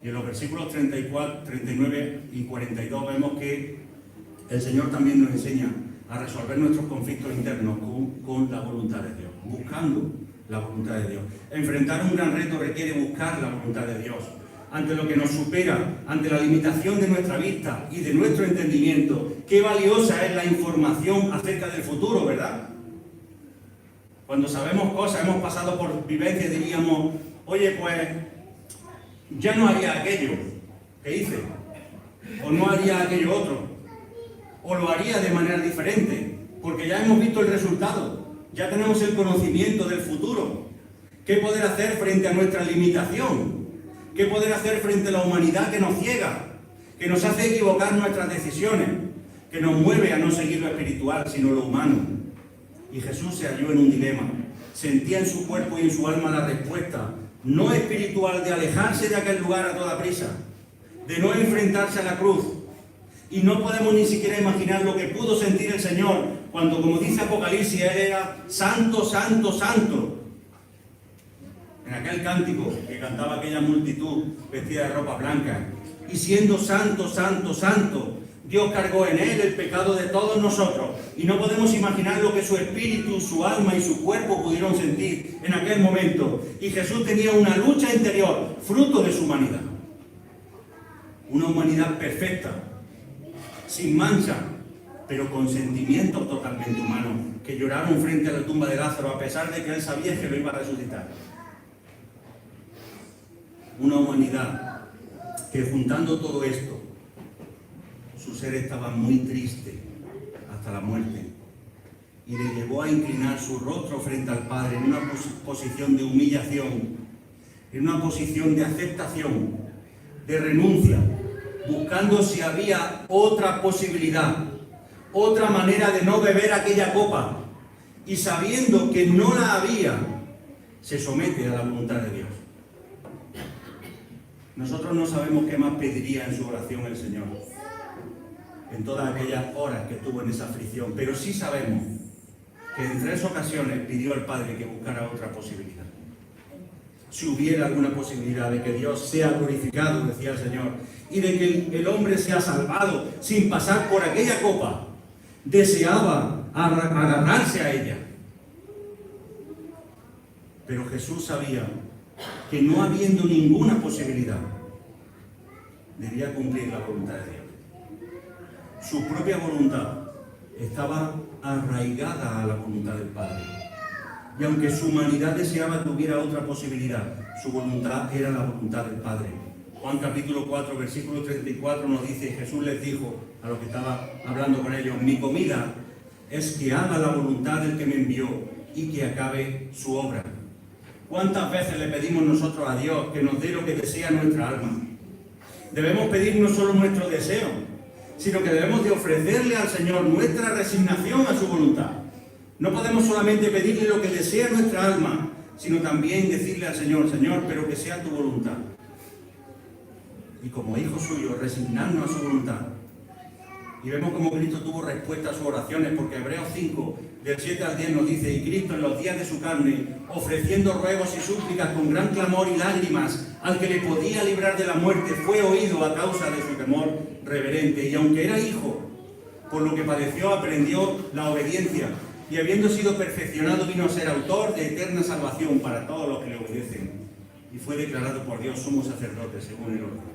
Y en los versículos 34, 39 y 42 vemos que el Señor también nos enseña a resolver nuestros conflictos internos con la voluntad de Dios, buscando la voluntad de Dios. Enfrentar un gran reto requiere buscar la voluntad de Dios. Ante lo que nos supera, ante la limitación de nuestra vista y de nuestro entendimiento, qué valiosa es la información acerca del futuro, ¿verdad? Cuando sabemos cosas, hemos pasado por vivencias, diríamos, oye, pues ya no haría aquello que hice, o no haría aquello otro, o lo haría de manera diferente, porque ya hemos visto el resultado, ya tenemos el conocimiento del futuro. ¿Qué poder hacer frente a nuestra limitación? ¿Qué poder hacer frente a la humanidad que nos ciega, que nos hace equivocar nuestras decisiones, que nos mueve a no seguir lo espiritual, sino lo humano? Y Jesús se halló en un dilema. Sentía en su cuerpo y en su alma la respuesta, no espiritual, de alejarse de aquel lugar a toda prisa, de no enfrentarse a la cruz. Y no podemos ni siquiera imaginar lo que pudo sentir el Señor cuando, como dice Apocalipsis, Él era santo, santo, santo. En aquel cántico que cantaba aquella multitud vestida de ropa blanca. Y siendo santo, santo, santo, Dios cargó en Él el pecado de todos nosotros. Y no podemos imaginar lo que su espíritu, su alma y su cuerpo pudieron sentir en aquel momento. Y Jesús tenía una lucha interior, fruto de su humanidad. Una humanidad perfecta, sin mancha, pero con sentimientos totalmente humanos, que lloraron frente a la tumba de Lázaro, a pesar de que Él sabía que lo iba a resucitar. Una humanidad que, juntando todo esto, su ser estaba muy triste hasta la muerte, y le llevó a inclinar su rostro frente al Padre en una posición de humillación, en una posición de aceptación, de renuncia, buscando si había otra posibilidad, otra manera de no beber aquella copa, y sabiendo que no la había, se somete a la voluntad de Dios. Nosotros no sabemos qué más pediría en su oración el Señor en todas aquellas horas que estuvo en esa aflicción, pero sí sabemos que en 3 ocasiones pidió al Padre que buscara otra posibilidad. si hubiera alguna posibilidad de que Dios sea glorificado, decía el Señor, y de que el hombre sea salvado sin pasar por aquella copa, deseaba agarrarse a ella. Pero Jesús sabía que no habiendo ninguna posibilidad, debía cumplir la voluntad de Dios. Su propia voluntad estaba arraigada a la voluntad del Padre. Y aunque su humanidad deseaba que hubiera otra posibilidad, su voluntad era la voluntad del Padre. Juan capítulo 4, versículo 34 nos dice, Jesús les dijo a los que estaba hablando con ellos, mi comida es que haga la voluntad del que me envió y que acabe su obra. ¿Cuántas veces le pedimos nosotros a Dios que nos dé lo que desea nuestra alma? Debemos pedir no solo nuestro deseo, sino que debemos de ofrecerle al Señor nuestra resignación a su voluntad. No podemos solamente pedirle lo que desea nuestra alma, sino también decirle al Señor, Señor, pero que sea tu voluntad. Y como hijos suyos, resignarnos a su voluntad. Y vemos cómo Cristo tuvo respuesta a sus oraciones, porque Hebreos 5, del 7 al 10 nos dice, y Cristo en los días de su carne, ofreciendo ruegos y súplicas con gran clamor y lágrimas, al que le podía librar de la muerte, fue oído a causa de su temor reverente. Y aunque era hijo, por lo que padeció, aprendió la obediencia, y habiendo sido perfeccionado, vino a ser autor de eterna salvación para todos los que le obedecen. Y fue declarado por Dios sumo sacerdote, según el orden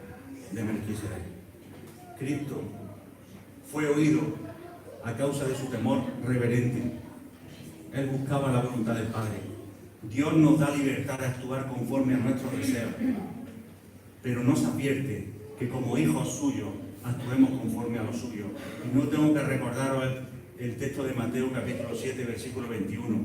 de Melquisedec. Cristo fue oído a causa de su temor reverente. Él buscaba la voluntad del Padre. Dios nos da libertad de actuar conforme a nuestros deseos, pero nos advierte que como hijos suyos actuemos conforme a lo suyo. Y no tengo que recordaros el texto de Mateo capítulo 7, versículo 21.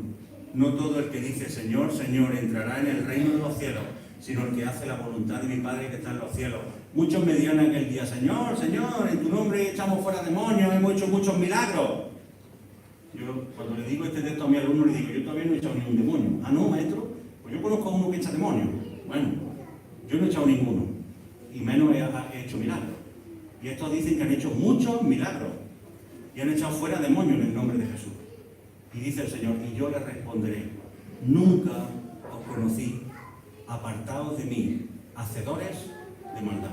No todo el que dice Señor, Señor entrará en el reino de los cielos, sino el que hace la voluntad de mi Padre que está en los cielos. Muchos me dirán aquel día, Señor, Señor, en tu nombre echamos fuera demonios, hemos hecho muchos milagros. Yo cuando le digo este texto a mi alumno, le digo, yo todavía no he echado ningún demonio. Ah, no, maestro, pues yo conozco a uno que echa demonios. Bueno, yo no he echado ninguno, y menos he hecho milagros. Y estos dicen que han hecho muchos milagros, y han echado fuera demonios en el nombre de Jesús. Y dice el Señor, y yo les responderé, nunca os conocí, apartados de mí, hacedores de maldad.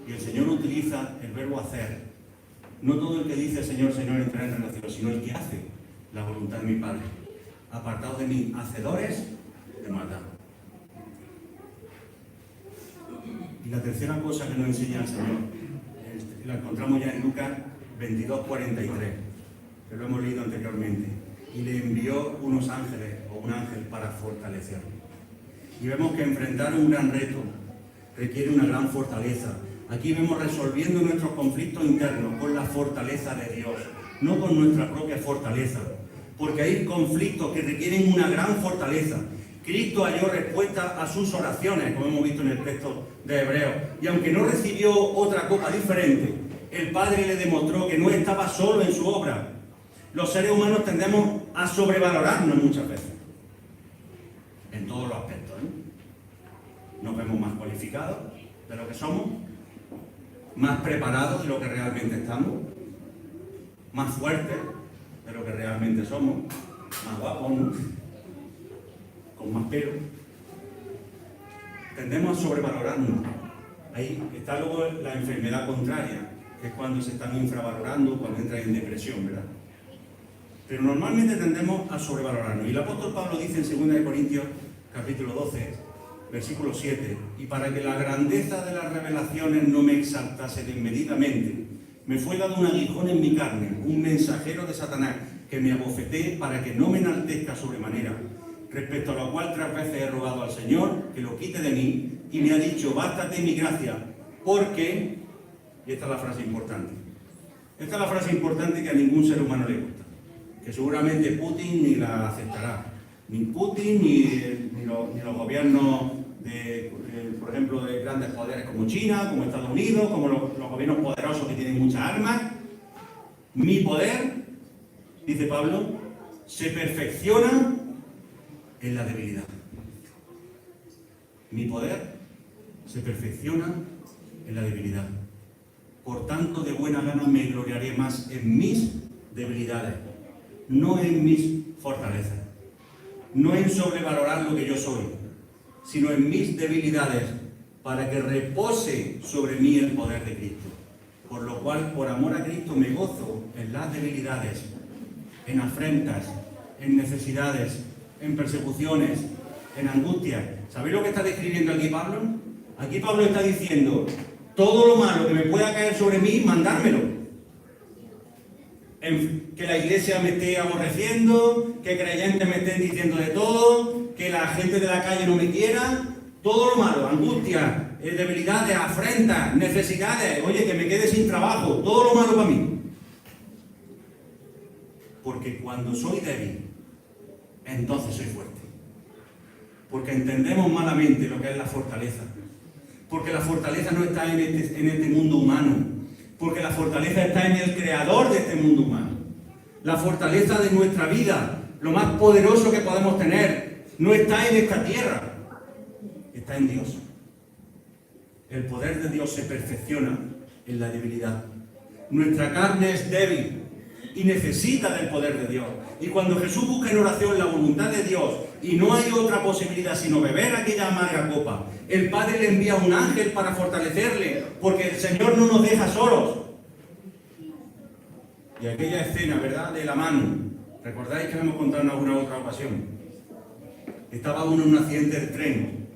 Y el Señor utiliza el verbo hacer. No todo el que dice Señor, Señor entrará en el cielo, sino el que hace la voluntad de mi Padre. Apartados de mí, hacedores de maldad. Y la tercera cosa que nos enseña el Señor, la encontramos ya en Lucas 22:43, que lo hemos leído anteriormente. Y le envió unos ángeles, o un ángel, para fortalecerlo. Y vemos que enfrentar un gran reto requiere una gran fortaleza. Aquí vemos resolviendo nuestros conflictos internos con la fortaleza de Dios, no con nuestra propia fortaleza, porque hay conflictos que requieren una gran fortaleza. Cristo halló respuesta a sus oraciones, como hemos visto en el texto de Hebreos, y aunque no recibió otra copa diferente, el Padre le demostró que no estaba solo en su obra. Los seres humanos tendemos a sobrevalorarnos muchas veces, en todos los aspectos, Nos vemos más cualificados de lo que somos, más preparados de lo que realmente estamos, más fuertes de lo que realmente somos, más guapos, ¿no? Con más pelo. Tendemos a sobrevalorarnos. Ahí está luego la enfermedad contraria, que es cuando se están infravalorando, cuando entran en depresión, ¿verdad? Pero normalmente tendemos a sobrevalorarnos. Y el apóstol Pablo dice en 2 Corintios, capítulo 12, versículo 7, y para que la grandeza de las revelaciones no me exaltase desmedidamente, me fue dado un aguijón en mi carne, un mensajero de Satanás, que me abofeté para que no me enaltezca sobremanera, respecto a lo cual 3 veces he rogado al Señor que lo quite de mí, y me ha dicho, bástate mi gracia, porque, y esta es la frase importante, esta es la frase importante que a ningún ser humano le gusta, que seguramente Putin ni la aceptará, ni Putin ni los gobiernos, por ejemplo, de grandes poderes como China, como Estados Unidos, como los gobiernos poderosos que tienen muchas armas. Mi poder, dice Pablo, se perfecciona en la debilidad. Mi poder se perfecciona en la debilidad. Por tanto, de buena gana me gloriaré más en mis debilidades, no en mis fortalezas, no en sobrevalorar lo que yo soy, sino en mis debilidades, para que repose sobre mí el poder de Cristo. Por lo cual, por amor a Cristo, me gozo en las debilidades, en afrentas, en necesidades, en persecuciones, en angustias. ¿Sabéis lo que está describiendo aquí Pablo? Aquí Pablo está diciendo, todo lo malo que me pueda caer sobre mí, mandármelo. Que la iglesia me esté aborreciendo, que creyentes me estén diciendo de todo, que la gente de la calle no me quiera, todo lo malo, angustias, debilidades, afrentas, necesidades, oye, que me quede sin trabajo, todo lo malo para mí. Porque cuando soy débil, entonces soy fuerte. Porque entendemos malamente lo que es la fortaleza. Porque la fortaleza no está en este mundo humano. Porque la fortaleza está en el creador de este mundo humano. La fortaleza de nuestra vida, lo más poderoso que podemos tener, no está en esta tierra, está en Dios. El poder de Dios se perfecciona en la debilidad. Nuestra carne es débil y necesita del poder de Dios. Y cuando Jesús busca en oración la voluntad de Dios y no hay otra posibilidad sino beber aquella amarga copa, el Padre le envía un ángel para fortalecerle, porque el Señor no nos deja solos. Y aquella escena, ¿verdad?, de la mano, ¿recordáis que lo hemos contado en alguna otra ocasión? Estaba uno en un accidente de tren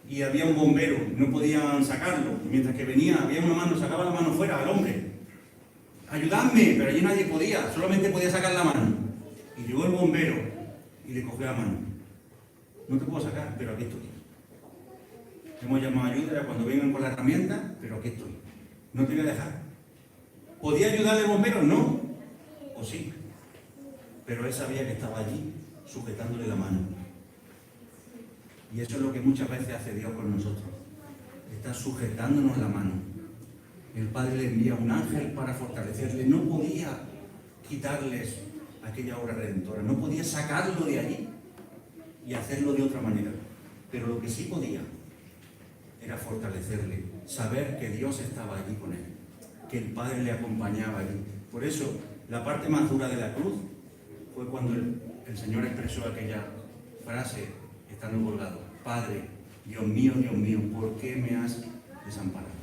y había un bombero, no podían sacarlo. Mientras que venía, había una mano, sacaba la mano fuera al hombre. Ayudadme, pero allí nadie podía, solamente podía sacar la mano. Y llegó el bombero y le cogió la mano. No te puedo sacar, pero aquí estoy. Hemos llamado ayuda cuando vengan con la herramienta, pero aquí estoy. No te voy a dejar. ¿Podía ayudarle el bombero? No. O sí. Pero él sabía que estaba allí, sujetándole la mano. Y eso es lo que muchas veces hace Dios con nosotros. Está sujetándonos la mano. El Padre le envía un ángel para fortalecerle. No podía quitarles aquella obra redentora. No podía sacarlo de allí y hacerlo de otra manera. Pero lo que sí podía era fortalecerle. Saber que Dios estaba allí con él. Que el Padre le acompañaba allí. Por eso, la parte más dura de la cruz fue cuando el Señor expresó aquella frase, estando colgado: Padre, Dios mío, ¿por qué me has desamparado?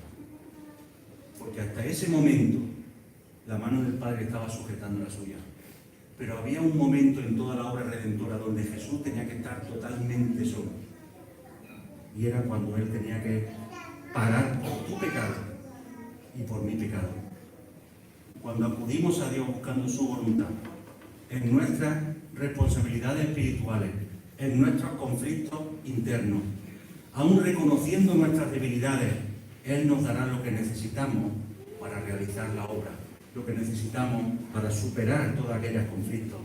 Porque hasta ese momento la mano del Padre estaba sujetando la suya. Pero había un momento en toda la obra redentora donde Jesús tenía que estar totalmente solo. Y era cuando Él tenía que pagar por tu pecado y por mi pecado. Cuando acudimos a Dios buscando su voluntad, en nuestras responsabilidades espirituales, en nuestros conflictos internos, aún reconociendo nuestras debilidades, Él nos dará lo que necesitamos para realizar la obra, lo que necesitamos para superar todos aquellos conflictos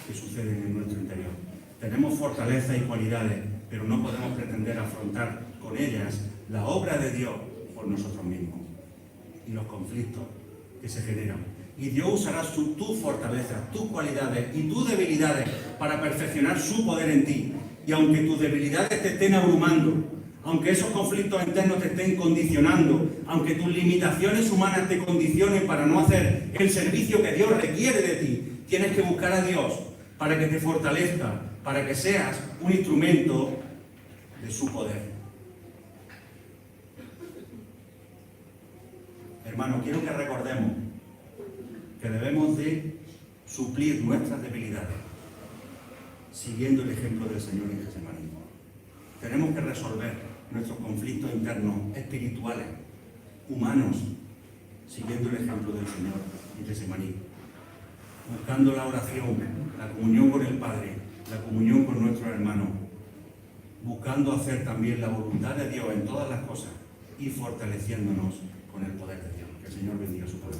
que suceden en nuestro interior. Tenemos fortalezas y cualidades, pero no podemos pretender afrontar con ellas la obra de Dios por nosotros mismos y los conflictos que se generan. Y Dios usará tus fortalezas, tus cualidades y tus debilidades para perfeccionar su poder en ti. Y aunque tus debilidades te estén abrumando, aunque esos conflictos internos te estén condicionando, aunque tus limitaciones humanas te condicionen para no hacer el servicio que Dios requiere de ti, tienes que buscar a Dios para que te fortalezca, para que seas un instrumento de su poder. Hermano, quiero que recordemos que debemos de suplir nuestras debilidades siguiendo el ejemplo del Señor en Getsemaní. Tenemos que resolver nuestros conflictos internos, espirituales, humanos, siguiendo el ejemplo del Señor en Getsemaní, buscando la oración, la comunión con el Padre, la comunión con nuestros hermanos, buscando hacer también la voluntad de Dios en todas las cosas y fortaleciéndonos con el poder de Dios. Que el Señor bendiga su palabra.